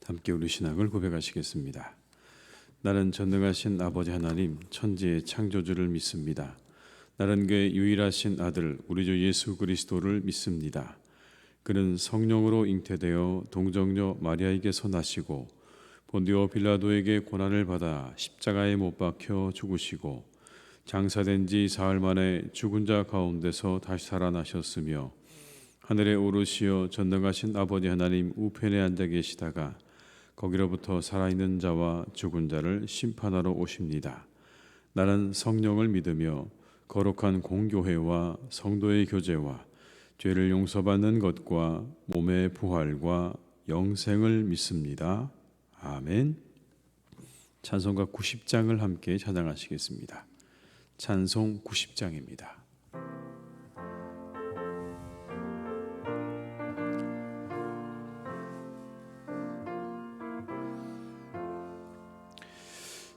함께 우리 신앙을 고백하시겠습니다. 나는 전능하신 아버지 하나님 천지의 창조주를 믿습니다. 나는 그의 유일하신 아들 우리 주 예수 그리스도를 믿습니다. 그는 성령으로 잉태되어 동정녀 마리아에게서 나시고 본디오 빌라도에게 고난을 받아 십자가에 못 박혀 죽으시고 장사된 지 사흘 만에 죽은 자 가운데서 다시 살아나셨으며 하늘에 오르시어 전능하신 아버지 하나님 우편에 앉아 계시다가 거기로부터 살아있는 자와 죽은 자를 심판하러 오십니다. 나는 성령을 믿으며 거룩한 공교회와 성도의 교제와 죄를 용서받는 것과 몸의 부활과 영생을 믿습니다. 아멘. 찬송가 90장을 함께 찬양하시겠습니다. 찬송 90장입니다.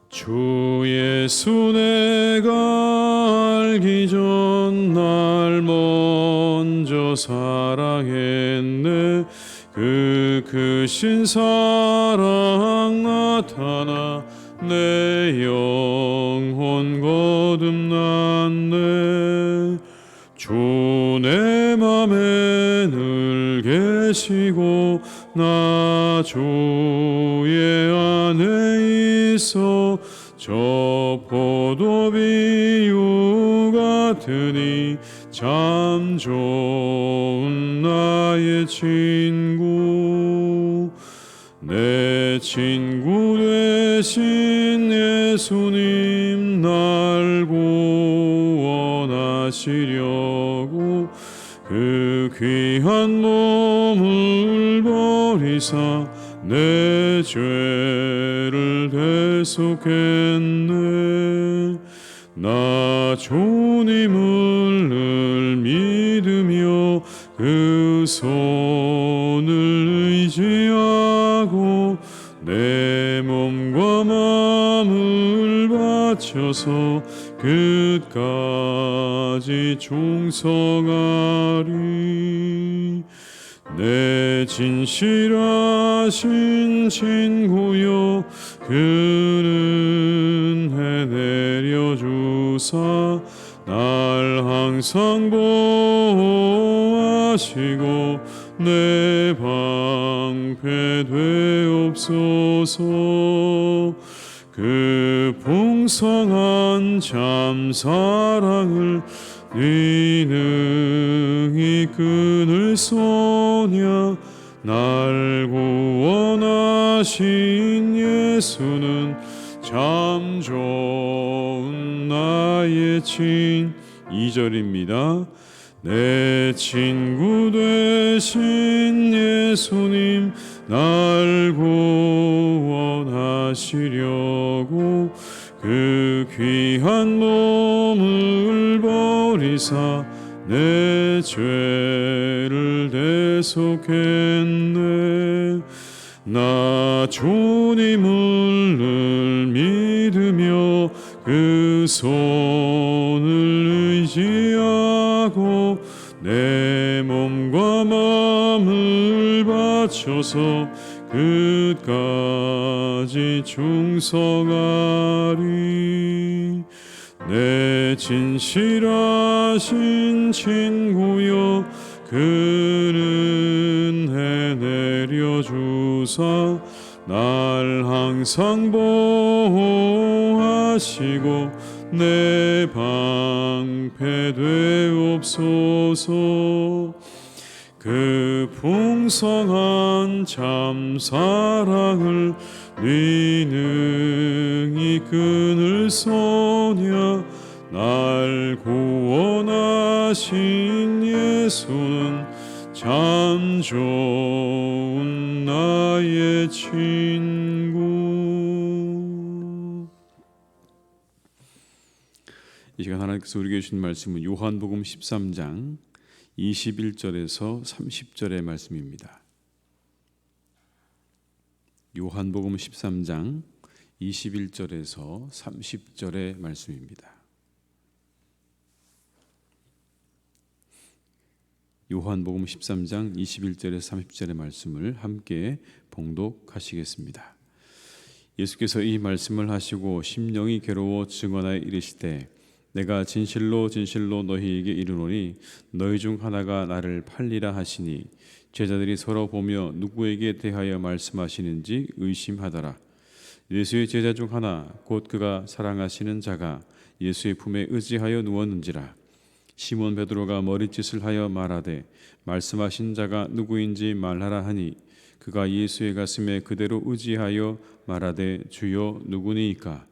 주 예수 내가 알기 전 날 먼저 사랑했네. 그 크신 사랑 나타나 내 영혼 거듭났네. 주 내 맘에 늘 계시고 나 주의 안에 있어 저 포도 비유 같으니 참 좋은 나의 친구. 내 친구 되신 예수님 날 구원하시려고 그 귀한 몸을 버리사 내 죄를 대속했네. 나 주님을 늘 믿으며 그 손을 의지하고 내 몸과 마음을 바쳐서 끝까지 충성하리. 내 진실하신 친구여 그는 해내려 주사 날 항상 보호하시고 내 방패 되옵소서. 그 풍성한 참 사랑을 네 능히 끊을 소냐. 날 구원하신 예수는 참 좋은 나의 친. 2절입니다. 내 친구 되신 예수님 날 구원하시려고 그 귀한 몸을 버리사 내 죄를 대속했네. 나 주님을 늘 믿으며 그 손을 의지하고 내 몸과 마음을 바쳐서 끝까지 충성하리. 내 진실하신 친구여 그는 해내려 주사 날 항상 보호하시고 내 방패 되옵소서. 그 풍성한 참 사랑을 네 능히 끊을 소냐. 날 구원하신 예수는 참 좋은 나의 친구. 이 시간 하나님께서 우리에게 주신 말씀은 요한복음 13장 21절에서 30절의 말씀입니다. 요한복음 13장 21절에서 30절의 말씀입니다. 요한복음 13장 21절에서 30절의 말씀을 함께 봉독하시겠습니다. 예수께서 이 말씀을 하시고 심령이 괴로워 증언하여 이르시되 내가 진실로 진실로 너희에게 이르노니 너희 중 하나가 나를 팔리라 하시니 제자들이 서로 보며 누구에게 대하여 말씀하시는지 의심하더라. 예수의 제자 중 하나 곧 그가 사랑하시는 자가 예수의 품에 의지하여 누웠는지라. 시몬 베드로가 머리짓을 하여 말하되 말씀하신 자가 누구인지 말하라 하니 그가 예수의 가슴에 그대로 의지하여 말하되 주여 누구니이까.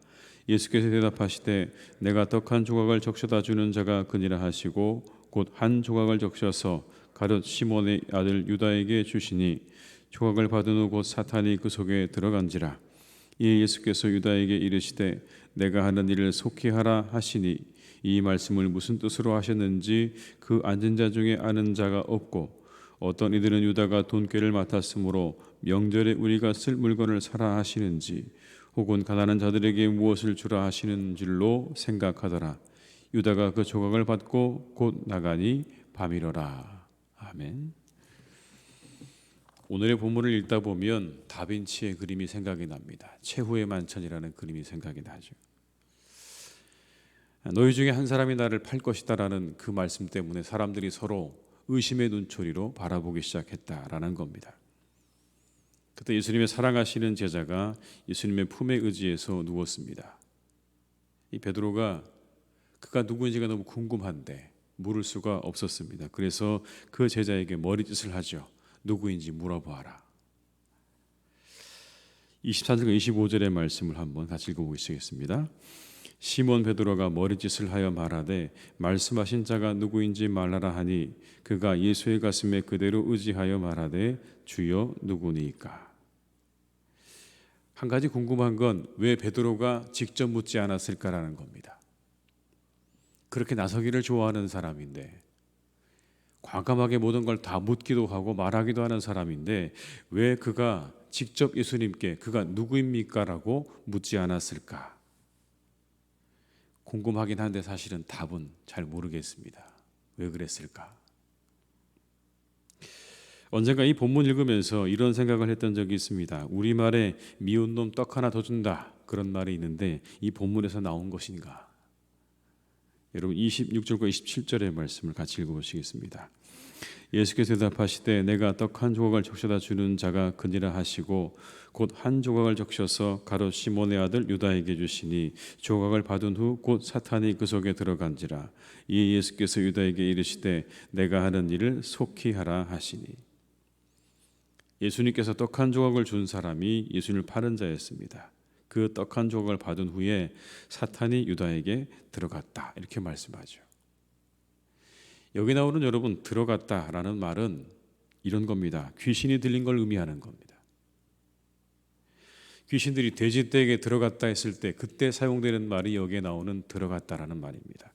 예수께서 대답하시되 내가 떡 한 조각을 적셔다 주는 자가 그니라 하시고 곧 한 조각을 적셔서 가룟 시몬의 아들 유다에게 주시니 조각을 받은 후 곧 사탄이 그 속에 들어간지라. 이에 예수께서 유다에게 이르시되 내가 하는 일을 속히 하라 하시니 이 말씀을 무슨 뜻으로 하셨는지 그 앉은 자 중에 아는 자가 없고 어떤 이들은 유다가 돈꾀를 맡았으므로 명절에 우리가 쓸 물건을 사라 하시는지 혹은 가난한 자들에게 무엇을 주라 하시는 줄로 생각하더라. 유다가 그 조각을 받고 곧 나가니 밤이러라. 아멘. 오늘의 본문을 읽다 보면 다빈치의 그림이 생각이 납니다. 최후의 만찬이라는 그림이 생각이 나죠. 너희 중에 한 사람이 나를 팔 것이다라는 그 말씀 때문에 사람들이 서로 의심의 눈초리로 바라보기 시작했다라는 겁니다. 그때 예수님의 사랑하시는 제자가 예수님의 품에 의지해서 누웠습니다. 이 베드로가 그가 누구인지가 너무 궁금한데 물을 수가 없었습니다. 그래서 그 제자에게 머리짓을 하죠. 누구인지 물어보아라. 24절과 25절의 말씀을 한번 같이 읽어보시겠습니다. 시몬 베드로가 머리짓을 하여 말하되 말씀하신 자가 누구인지 말하라 하니 그가 예수의 가슴에 그대로 의지하여 말하되 주여 누구니이까. 한 가지 궁금한 건 왜 베드로가 직접 묻지 않았을까라는 겁니다. 그렇게 나서기를 좋아하는 사람인데 과감하게 모든 걸 다 묻기도 하고 말하기도 하는 사람인데 왜 그가 직접 예수님께 그가 누구입니까? 라고 묻지 않았을까? 궁금하긴 한데 사실은 답은 잘 모르겠습니다. 왜 그랬을까? 언젠가 이 본문 읽으면서 이런 생각을 했던 적이 있습니다. 우리말에 미운 놈 떡 하나 더 준다 그런 말이 있는데 이 본문에서 나온 것인가? 여러분 26절과 27절의 말씀을 같이 읽어보시겠습니다. 예수께서 대답하시되 내가 떡 한 조각을 적셔다 주는 자가 그니라 하시고 곧 한 조각을 적셔서 가룟 시몬의 아들 유다에게 주시니 조각을 받은 후 곧 사탄이 그 속에 들어간지라. 이에 예수께서 유다에게 이르시되 내가 하는 일을 속히 하라 하시니. 예수님께서 떡 한 조각을 준 사람이 예수님을 파는 자였습니다. 그 떡 한 조각을 받은 후에 사탄이 유다에게 들어갔다 이렇게 말씀하죠. 여기 나오는 여러분 들어갔다라는 말은 이런 겁니다. 귀신이 들린 걸 의미하는 겁니다. 귀신들이 돼지떼에게 들어갔다 했을 때 그때 사용되는 말이 여기에 나오는 들어갔다라는 말입니다.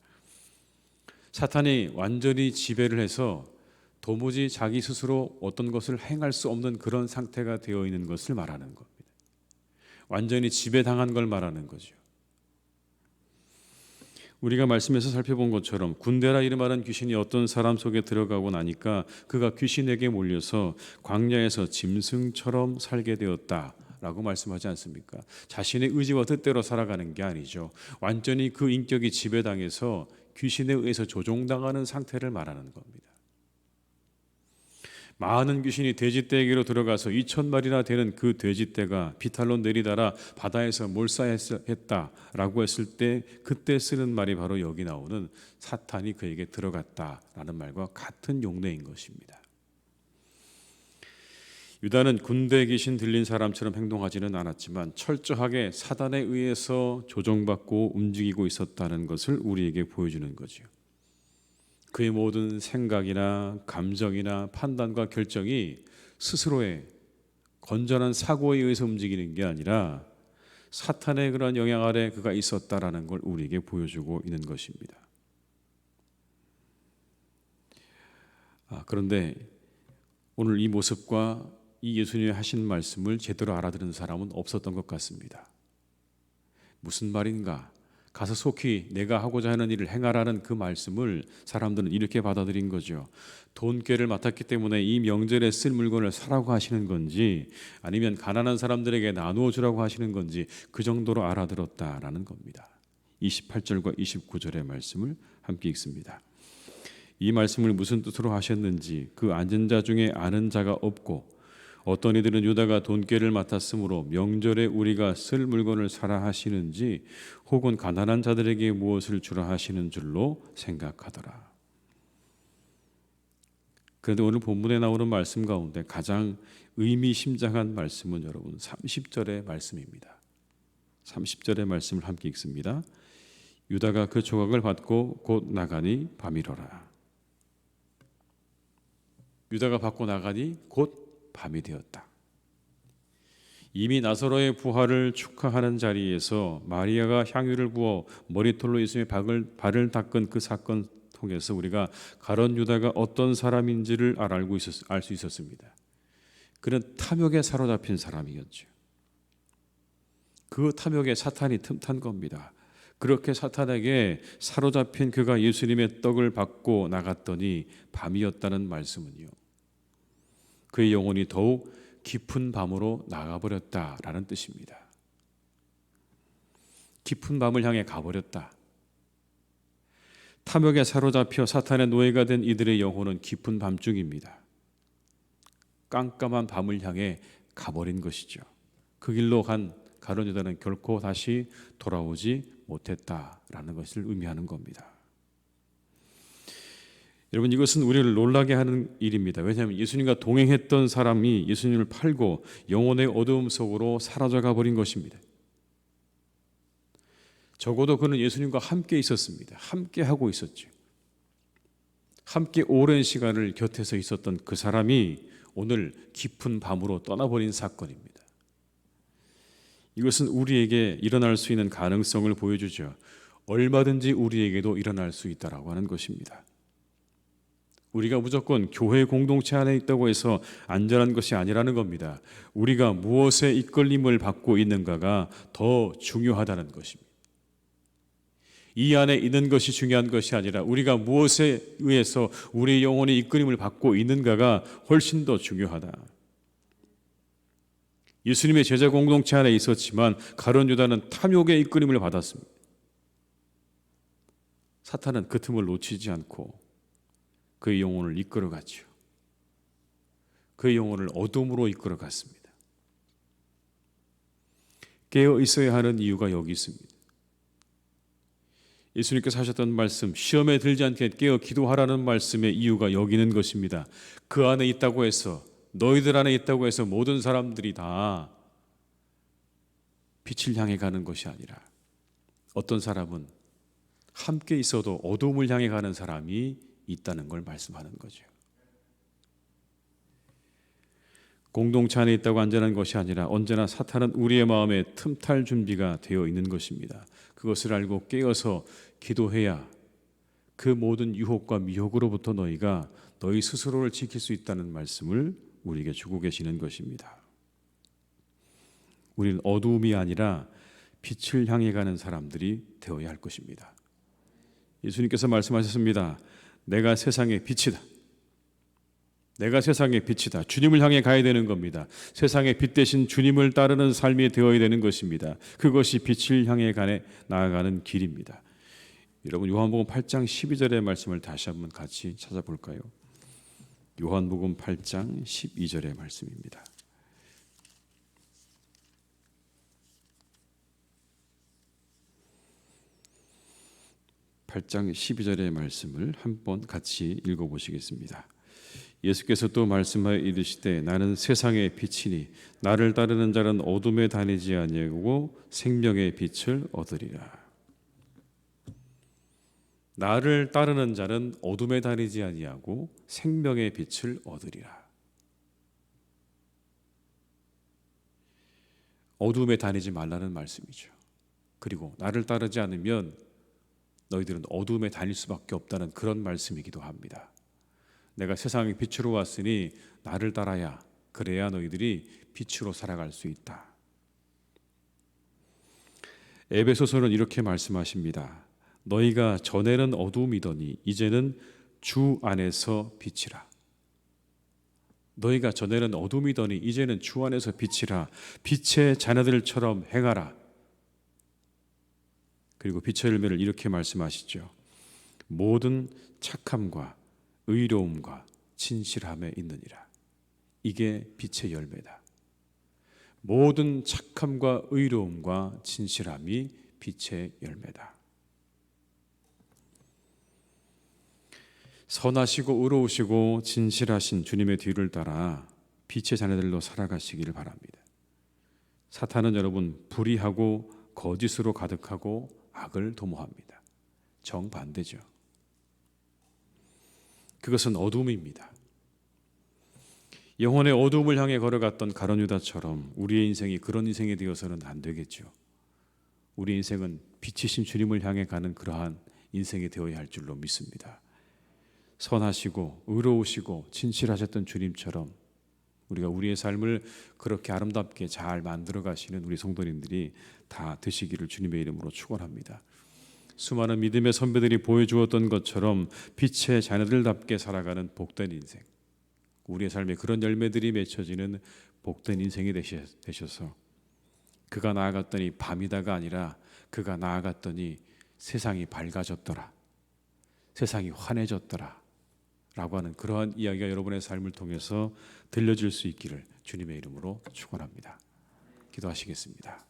사탄이 완전히 지배를 해서 도무지 자기 스스로 어떤 것을 행할 수 없는 그런 상태가 되어 있는 것을 말하는 겁니다. 완전히 지배당한 걸 말하는 거죠. 우리가 말씀에서 살펴본 것처럼 군대라 이름하는 귀신이 어떤 사람 속에 들어가고 나니까 그가 귀신에게 몰려서 광야에서 짐승처럼 살게 되었다라고 말씀하지 않습니까? 자신의 의지와 뜻대로 살아가는 게 아니죠. 완전히 그 인격이 지배당해서 귀신에 의해서 조종당하는 상태를 말하는 겁니다. 많은 귀신이 돼지떼에게로 들어가서 2,000마리나 되는 그 돼지떼가 비탈로 내리달아 바다에서 몰사했다라고 했을 때 그때 쓰는 말이 바로 여기 나오는 사탄이 그에게 들어갔다라는 말과 같은 용례인 것입니다. 유다는 군대 귀신 들린 사람처럼 행동하지는 않았지만 철저하게 사단에 의해서 조종받고 움직이고 있었다는 것을 우리에게 보여주는 거죠. 그의 모든 생각이나 감정이나 판단과 결정이 스스로의 건전한 사고에 의해서 움직이는 게 아니라 사탄의 그런 영향 아래 그가 있었다라는 걸 우리에게 보여주고 있는 것입니다. 그런데 오늘 이 모습과 이 예수님이 하신 말씀을 제대로 알아들은 사람은 없었던 것 같습니다. 무슨 말인가? 가서 속히 내가 하고자 하는 일을 행하라는 그 말씀을 사람들은 이렇게 받아들인 거죠. 돈꾀를 맡았기 때문에 이 명절에 쓸 물건을 사라고 하시는 건지 아니면 가난한 사람들에게 나누어 주라고 하시는 건지 그 정도로 알아들었다라는 겁니다. 28절과 29절의 말씀을 함께 읽습니다. 이 말씀을 무슨 뜻으로 하셨는지 그 앉은 자 중에 아는 자가 없고 어떤 이들은 유다가 돈꾀를 맡았으므로 명절에 우리가 쓸 물건을 사라 하시는지 혹은 가난한 자들에게 무엇을 주라 하시는 줄로 생각하더라. 그런데 오늘 본문에 나오는 말씀 가운데 가장 의미심장한 말씀은 여러분 30절의 말씀입니다. 30절의 말씀을 함께 읽습니다. 유다가 그 조각을 받고 곧 나가니 밤이로라. 유다가 받고 나가니 곧 밤이 되었다. 이미 나사로의 부활을 축하하는 자리에서 마리아가 향유를 부어 머리털로 예수님의 발을 닦은 그 사건 통해서 우리가 가룟 유다가 어떤 사람인지를 알 수 있었습니다. 그는 탐욕에 사로잡힌 사람이었죠. 그 탐욕에 사탄이 틈탄 겁니다. 그렇게 사탄에게 사로잡힌 그가 예수님의 떡을 받고 나갔더니 밤이었다는 말씀은요, 그의 영혼이 더욱 깊은 밤으로 나가버렸다라는 뜻입니다. 깊은 밤을 향해 가버렸다. 탐욕에 사로잡혀 사탄의 노예가 된 이들의 영혼은 깊은 밤중입니다. 깜깜한 밤을 향해 가버린 것이죠. 그 길로 간 가룟 유다는 결코 다시 돌아오지 못했다라는 것을 의미하는 겁니다. 여러분, 이것은 우리를 놀라게 하는 일입니다. 왜냐하면 예수님과 동행했던 사람이 예수님을 팔고 영혼의 어두움 속으로 사라져가 버린 것입니다. 적어도 그는 예수님과 함께 있었습니다. 함께 하고 있었죠. 함께 오랜 시간을 곁에서 있었던 그 사람이 오늘 깊은 밤으로 떠나버린 사건입니다. 이것은 우리에게 일어날 수 있는 가능성을 보여주죠. 얼마든지 우리에게도 일어날 수 있다라고 하는 것입니다. 우리가 무조건 교회 공동체 안에 있다고 해서 안전한 것이 아니라는 겁니다. 우리가 무엇에 이끌림을 받고 있는가가 더 중요하다는 것입니다. 이 안에 있는 것이 중요한 것이 아니라 우리가 무엇에 의해서 우리 영혼이 이끌림을 받고 있는가가 훨씬 더 중요하다. 예수님의 제자 공동체 안에 있었지만 가룟 유다는 탐욕의 이끌림을 받았습니다. 사탄은 그 틈을 놓치지 않고 그의 영혼을 이끌어갔죠. 그의 영혼을 어둠으로 이끌어갔습니다. 깨어 있어야 하는 이유가 여기 있습니다. 예수님께서 하셨던 말씀, 시험에 들지 않게 깨어 기도하라는 말씀의 이유가 여기 있는 것입니다. 그 안에 있다고 해서, 너희들 안에 있다고 해서 모든 사람들이 다 빛을 향해 가는 것이 아니라 어떤 사람은 함께 있어도 어둠을 향해 가는 사람이 있다는 걸 말씀하는 거죠. 공동체 안에 있다고 안전한 것이 아니라 언제나 사탄은 우리의 마음에 틈탈 준비가 되어 있는 것입니다. 그것을 알고 깨어서 기도해야 그 모든 유혹과 미혹으로부터 너희가 너희 스스로를 지킬 수 있다는 말씀을 우리에게 주고 계시는 것입니다. 우리는 어두움이 아니라 빛을 향해 가는 사람들이 되어야 할 것입니다. 예수님께서 말씀하셨습니다. 내가 세상의 빛이다. 내가 세상의 빛이다. 주님을 향해 가야 되는 겁니다. 세상의 빛 대신 주님을 따르는 삶이 되어야 되는 것입니다. 그것이 빛을 향해 나아가는 길입니다. 여러분, 요한복음 8장 12절의 말씀을 다시 한번 같이 찾아볼까요? 요한복음 8장 12절의 말씀입니다. (8장 12절의) 말씀을 한번 같이 읽어보시겠습니다. 예수께서 또 말씀하여 이르시되 나는 세상의 빛이니 나를 따르는 자는 어둠에 다니지 아니하고 생명의 빛을 얻으리라. 나를 따르는 자는 어둠에 다니지 아니하고 생명의 빛을 얻으리라. 어둠에 다니지 말라는 말씀이죠. 그리고 나를 따르지 않으면 너희들은 어둠에 다닐 수밖에 없다는 그런 말씀이기도 합니다. 내가 세상의 빛으로 왔으니 나를 따라야, 그래야 너희들이 빛으로 살아갈 수 있다. 에베소서는 이렇게 말씀하십니다. 너희가 전에는 어두움이더니 이제는 주 안에서 빛이라. 너희가 전에는 어둠이더니 이제는 주 안에서 빛이라. 빛의 자녀들처럼 행하라. 그리고 빛의 열매를 이렇게 말씀하시죠. 모든 착함과 의로움과 진실함에 있느니라. 이게 빛의 열매다. 모든 착함과 의로움과 진실함이 빛의 열매다. 선하시고 의로우시고 진실하신 주님의 뒤를 따라 빛의 자녀들로 살아가시기를 바랍니다. 사탄은 여러분 불의하고 거짓으로 가득하고 악을 도모합니다. 정반대죠. 그것은 어둠입니다. 영혼의 어둠을 향해 걸어갔던 가룟 유다처럼 우리의 인생이 그런 인생이 되어서는 안 되겠죠. 우리 인생은 빛이신 주님을 향해 가는 그러한 인생이 되어야 할 줄로 믿습니다. 선하시고 의로우시고 진실하셨던 주님처럼 우리가 우리의 삶을 그렇게 아름답게 잘 만들어 가시는 우리 성도님들이 다 되시기를 주님의 이름으로 축원합니다. 수많은 믿음의 선배들이 보여주었던 것처럼 빛의 자녀들답게 살아가는 복된 인생, 우리의 삶에 그런 열매들이 맺혀지는 복된 인생이 되셔서 그가 나아갔더니 밤이다가 아니라 그가 나아갔더니 세상이 밝아졌더라, 세상이 환해졌더라 라고 하는 그러한 이야기가 여러분의 삶을 통해서 들려질 수 있기를 주님의 이름으로 축원합니다. 기도하시겠습니다.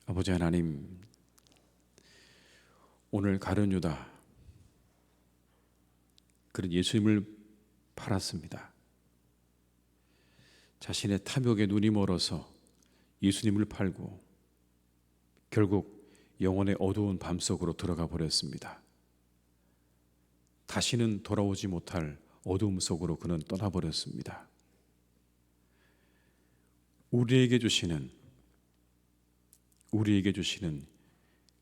아버지 하나님, 오늘 가룟 유다 그런 예수님을 팔았습니다. 자신의 탐욕에 눈이 멀어서 예수님을 팔고 결국 영혼의 어두운 밤속으로 들어가 버렸습니다. 다시는 돌아오지 못할 어두움 속으로 그는 떠나버렸습니다. 우리에게 주시는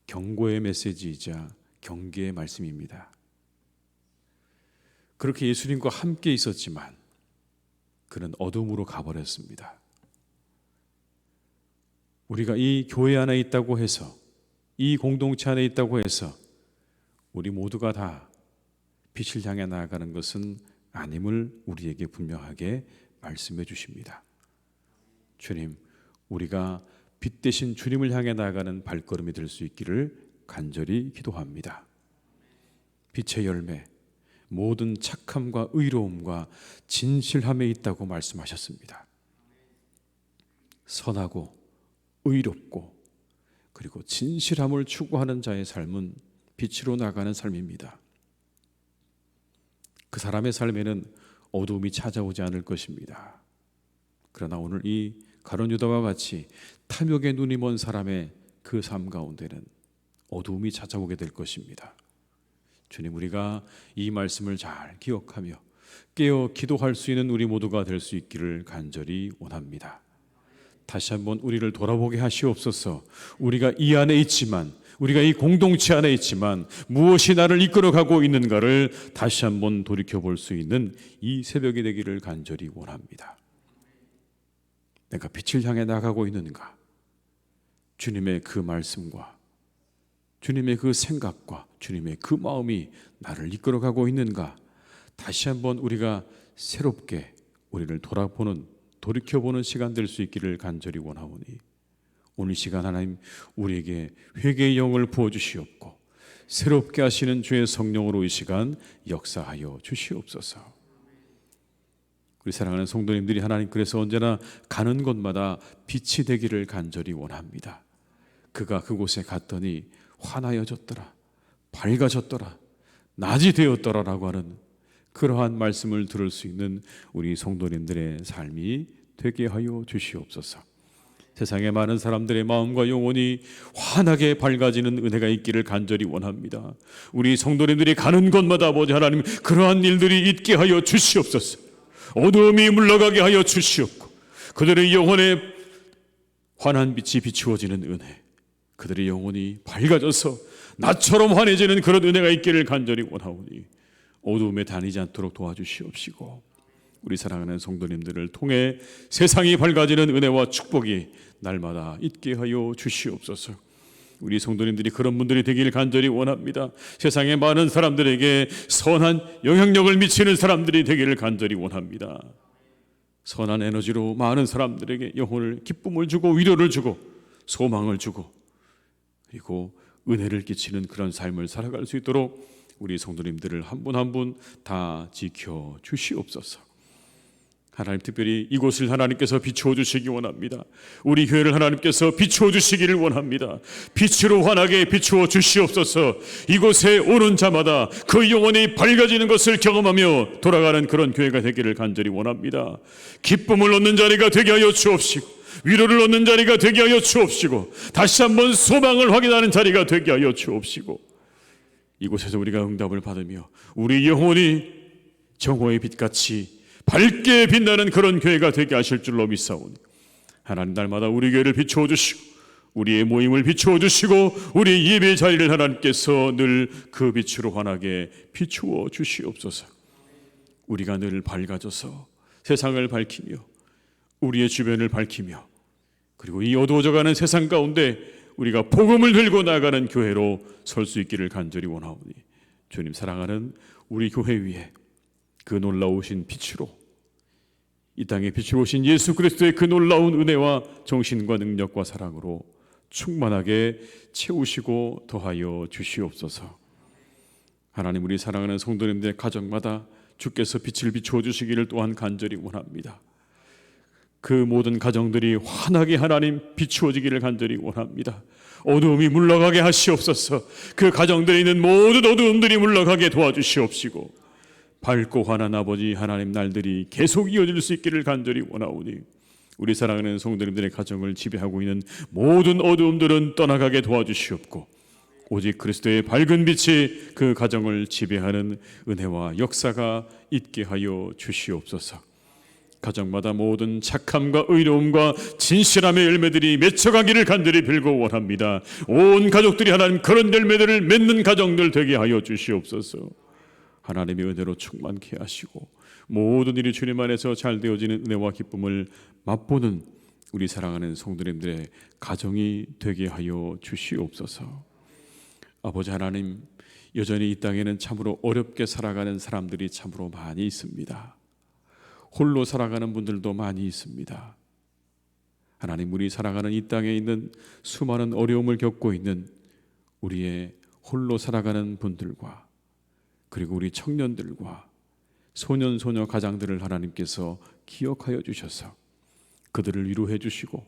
경고의 메시지이자 경계의 말씀입니다. 그렇게 예수님과 함께 있었지만 그는 어둠으로 가버렸습니다. 우리가 이 교회 안에 있다고 해서, 이 공동체 안에 있다고 해서 우리 모두가 다 빛을 향해 나아가는 것은 아님을 우리에게 분명하게 말씀해 주십니다. 주님, 우리가 빛 대신 주님을 향해 나아가는 발걸음이 될 수 있기를 간절히 기도합니다. 빛의 열매, 모든 착함과 의로움과 진실함에 있다고 말씀하셨습니다. 선하고 의롭고 그리고 진실함을 추구하는 자의 삶은 빛으로 나가는 삶입니다. 그 사람의 삶에는 어두움이 찾아오지 않을 것입니다. 그러나 오늘 이 가룟 유다와 같이 탐욕에 눈이 먼 사람의 그 삶 가운데는 어두움이 찾아오게 될 것입니다. 주님, 우리가 이 말씀을 잘 기억하며 깨어 기도할 수 있는 우리 모두가 될 수 있기를 간절히 원합니다. 다시 한번 우리를 돌아보게 하시옵소서. 우리가 이 안에 있지만, 우리가 이 공동체 안에 있지만 무엇이 나를 이끌어가고 있는가를 다시 한번 돌이켜볼 수 있는 이 새벽이 되기를 간절히 원합니다. 내가 빛을 향해 나가고 있는가? 주님의 그 말씀과 주님의 그 생각과 주님의 그 마음이 나를 이끌어가고 있는가? 다시 한번 우리가 새롭게 우리를 돌이켜보는 시간 될 수 있기를 간절히 원하오니 오늘 시간 하나님 우리에게 회개의 영을 부어주시옵고 새롭게 하시는 주의 성령으로 이 시간 역사하여 주시옵소서. 우리 사랑하는 성도님들이 하나님 그래서 언제나 가는 곳마다 빛이 되기를 간절히 원합니다. 그가 그곳에 갔더니 환하여졌더라, 밝아졌더라, 낮이 되었더라라고 하는 그러한 말씀을 들을 수 있는 우리 성도님들의 삶이 되게 하여 주시옵소서. 세상에 많은 사람들의 마음과 영혼이 환하게 밝아지는 은혜가 있기를 간절히 원합니다. 우리 성도님들이 가는 곳마다 아버지 하나님 그러한 일들이 있게 하여 주시옵소서. 어두움이 물러가게 하여 주시옵고 그들의 영혼에 환한 빛이 비추어지는 은혜, 그들의 영혼이 밝아져서 나처럼 환해지는 그런 은혜가 있기를 간절히 원하오니 어두움에 다니지 않도록 도와주시옵시고 우리 사랑하는 성도님들을 통해 세상이 밝아지는 은혜와 축복이 날마다 있게 하여 주시옵소서. 우리 성도님들이 그런 분들이 되길 간절히 원합니다. 세상의 많은 사람들에게 선한 영향력을 미치는 사람들이 되기를 간절히 원합니다. 선한 에너지로 많은 사람들에게 영혼을, 기쁨을 주고 위로를 주고 소망을 주고 그리고 은혜를 끼치는 그런 삶을 살아갈 수 있도록 우리 성도님들을 한 분 한 분 다 지켜 주시옵소서. 하나님, 특별히 이곳을 하나님께서 비추어 주시기 원합니다. 우리 교회를 하나님께서 비추어 주시기를 원합니다. 빛으로 환하게 비추어 주시옵소서. 이곳에 오는 자마다 그 영혼이 밝아지는 것을 경험하며 돌아가는 그런 교회가 되기를 간절히 원합니다. 기쁨을 얻는 자리가 되게 하여 주옵시고, 위로를 얻는 자리가 되게 하여 주옵시고, 다시 한번 소망을 확인하는 자리가 되게 하여 주옵시고, 이곳에서 우리가 응답을 받으며 우리 영혼이 정오의 빛같이 밝게 빛나는 그런 교회가 되게 하실 줄로 믿사오니 하나님, 날마다 우리 교회를 비추어 주시고 우리의 모임을 비추어 주시고 우리 예배 자리를 하나님께서 늘 그 빛으로 환하게 비추어 주시옵소서. 우리가 늘 밝아져서 세상을 밝히며 우리의 주변을 밝히며 그리고 이 어두워져가는 세상 가운데 우리가 복음을 들고 나가는 교회로 설 수 있기를 간절히 원하오니 주님, 사랑하는 우리 교회 위에 그 놀라우신 빛으로, 이 땅에 빛으로 오신 예수 그리스도의 그 놀라운 은혜와 정신과 능력과 사랑으로 충만하게 채우시고 더하여 주시옵소서. 하나님, 우리 사랑하는 성도님들의 가정마다 주께서 빛을 비추어 주시기를 또한 간절히 원합니다. 그 모든 가정들이 환하게 하나님 비추어지기를 간절히 원합니다. 어두움이 물러가게 하시옵소서. 그 가정들에 있는 모든 어두움들이 물러가게 도와주시옵시고 밝고 환한 아버지 하나님, 날들이 계속 이어질 수 있기를 간절히 원하오니 우리 사랑하는 성도님들의 가정을 지배하고 있는 모든 어두움들은 떠나가게 도와주시옵고 오직 그리스도의 밝은 빛이 그 가정을 지배하는 은혜와 역사가 있게 하여 주시옵소서. 가정마다 모든 착함과 의로움과 진실함의 열매들이 맺혀가기를 간절히 빌고 원합니다. 온 가족들이 하나님 그런 열매들을 맺는 가정들 되게 하여 주시옵소서. 하나님의 은혜로 충만케 하시고 모든 일이 주님 안에서 잘 되어지는 은혜와 기쁨을 맛보는 우리 사랑하는 성도님들의 가정이 되게 하여 주시옵소서. 아버지 하나님, 여전히 이 땅에는 참으로 어렵게 살아가는 사람들이 참으로 많이 있습니다. 홀로 살아가는 분들도 많이 있습니다. 하나님, 우리 살아가는 이 땅에 있는 수많은 어려움을 겪고 있는 우리의 홀로 살아가는 분들과 그리고 우리 청년들과 소년 소녀 가장들을 하나님께서 기억하여 주셔서 그들을 위로해 주시고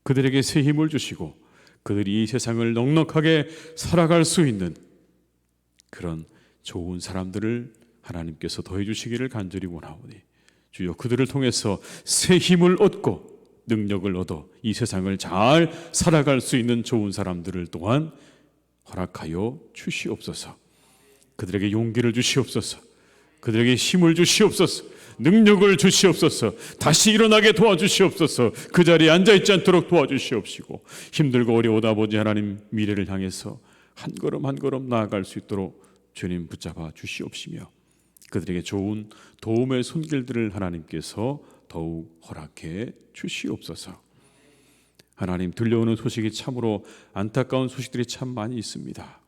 그들에게 새 힘을 주시고 그들이 이 세상을 넉넉하게 살아갈 수 있는 그런 좋은 사람들을 하나님께서 더해 주시기를 간절히 원하오니 주여, 그들을 통해서 새 힘을 얻고 능력을 얻어 이 세상을 잘 살아갈 수 있는 좋은 사람들을 또한 허락하여 주시옵소서. 그들에게 용기를 주시옵소서. 그들에게 힘을 주시옵소서. 능력을 주시옵소서. 다시 일어나게 도와주시옵소서. 그 자리에 앉아있지 않도록 도와주시옵시고 힘들고 어려워도 아버지 하나님, 미래를 향해서 한 걸음 한 걸음 나아갈 수 있도록 주님 붙잡아 주시옵시며 그들에게 좋은 도움의 손길들을 하나님께서 더욱 허락해 주시옵소서. 하나님, 들려오는 소식이 참으로 안타까운 소식들이 참 많이 있습니다.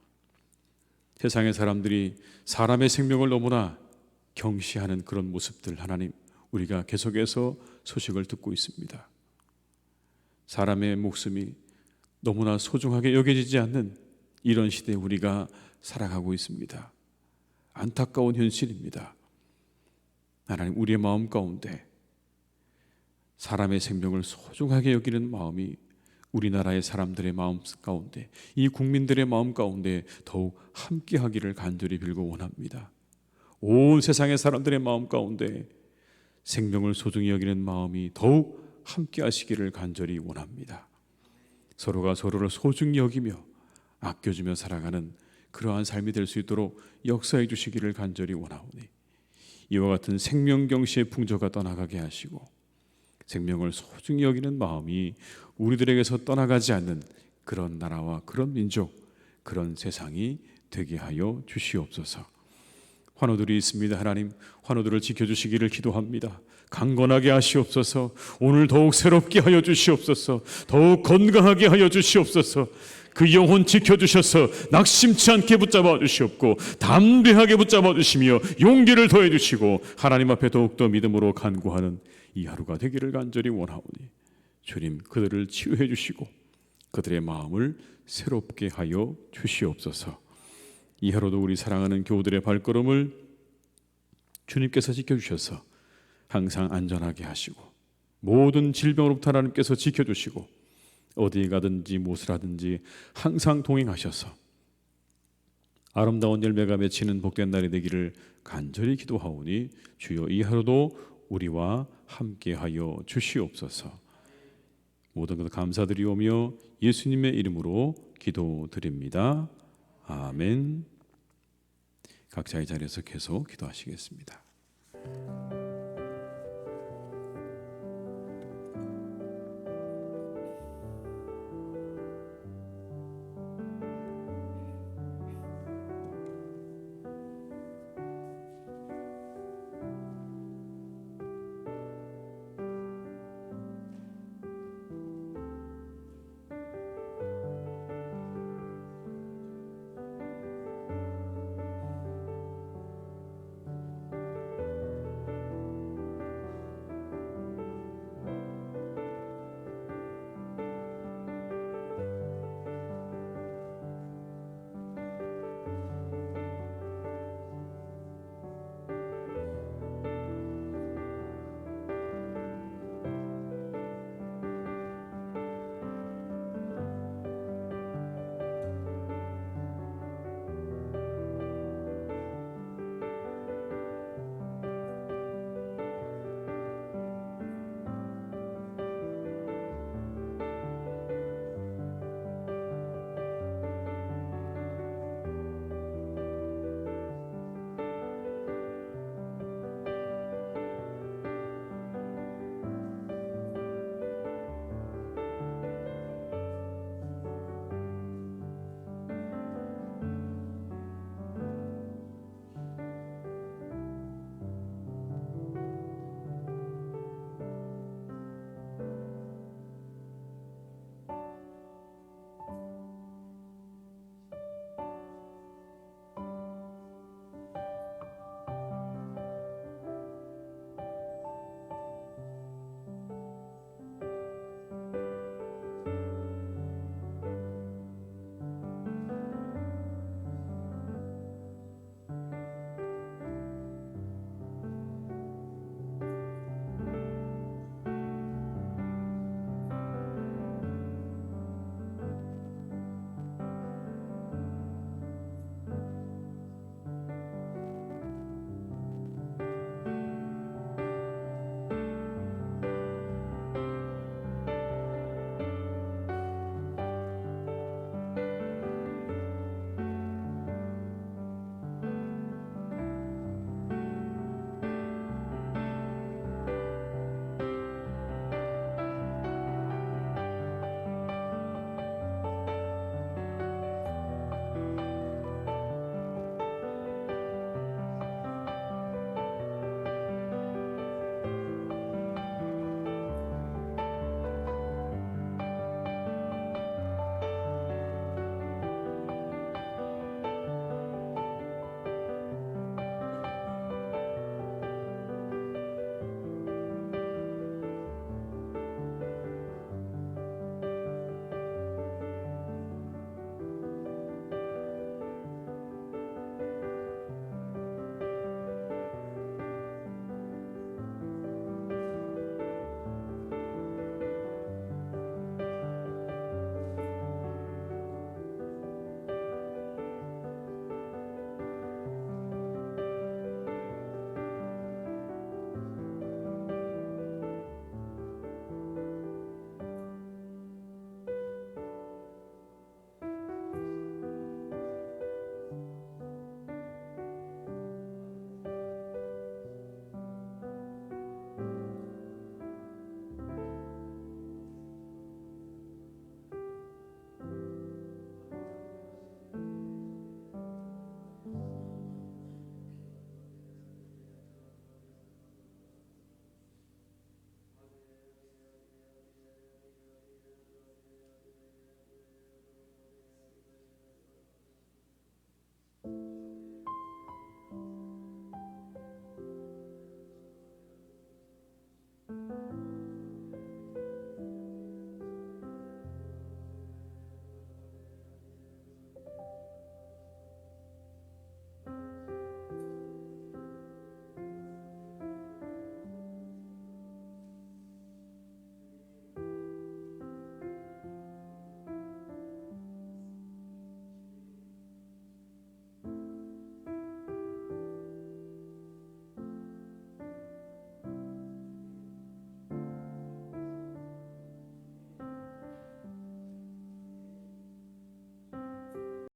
세상의 사람들이 사람의 생명을 너무나 경시하는 그런 모습들, 하나님, 우리가 계속해서 소식을 듣고 있습니다. 사람의 목숨이 너무나 소중하게 여겨지지 않는 이런 시대에 우리가 살아가고 있습니다. 안타까운 현실입니다. 하나님, 우리의 마음 가운데 사람의 생명을 소중하게 여기는 마음이 우리나라의 사람들의 마음 가운데, 이 국민들의 마음 가운데 더욱 함께하기를 간절히 빌고 원합니다. 온 세상의 사람들의 마음 가운데 생명을 소중히 여기는 마음이 더욱 함께하시기를 간절히 원합니다. 서로가 서로를 소중히 여기며 아껴주며 살아가는 그러한 삶이 될 수 있도록 역사해 주시기를 간절히 원하오니 이와 같은 생명경시의 풍조가 떠나가게 하시고 생명을 소중히 여기는 마음이 우리들에게서 떠나가지 않는 그런 나라와 그런 민족, 그런 세상이 되게 하여 주시옵소서. 환우들이 있습니다. 하나님, 환우들을 지켜주시기를 기도합니다. 강건하게 하시옵소서. 오늘 더욱 새롭게 하여 주시옵소서. 더욱 건강하게 하여 주시옵소서. 그 영혼 지켜주셔서 낙심치 않게 붙잡아 주시옵고 담대하게 붙잡아 주시며 용기를 더해 주시고 하나님 앞에 더욱더 믿음으로 간구하는 이 하루가 되기를 간절히 원하오니 주님, 그들을 치유해 주시고 그들의 마음을 새롭게 하여 주시옵소서. 이 하루도 우리 사랑하는 교우들의 발걸음을 주님께서 지켜주셔서 항상 안전하게 하시고 모든 질병으로부터 하나님께서 지켜주시고 어디에 가든지 무엇을 하든지 항상 동행하셔서 아름다운 열매가 맺히는 복된 날이 되기를 간절히 기도하오니 주여, 이 하루도 우리와 함께하여 주시옵소서. 모든 것 감사드리오며 예수님의 이름으로 기도드립니다. 아멘. 각자의 자리에서 계속 기도하시겠습니다.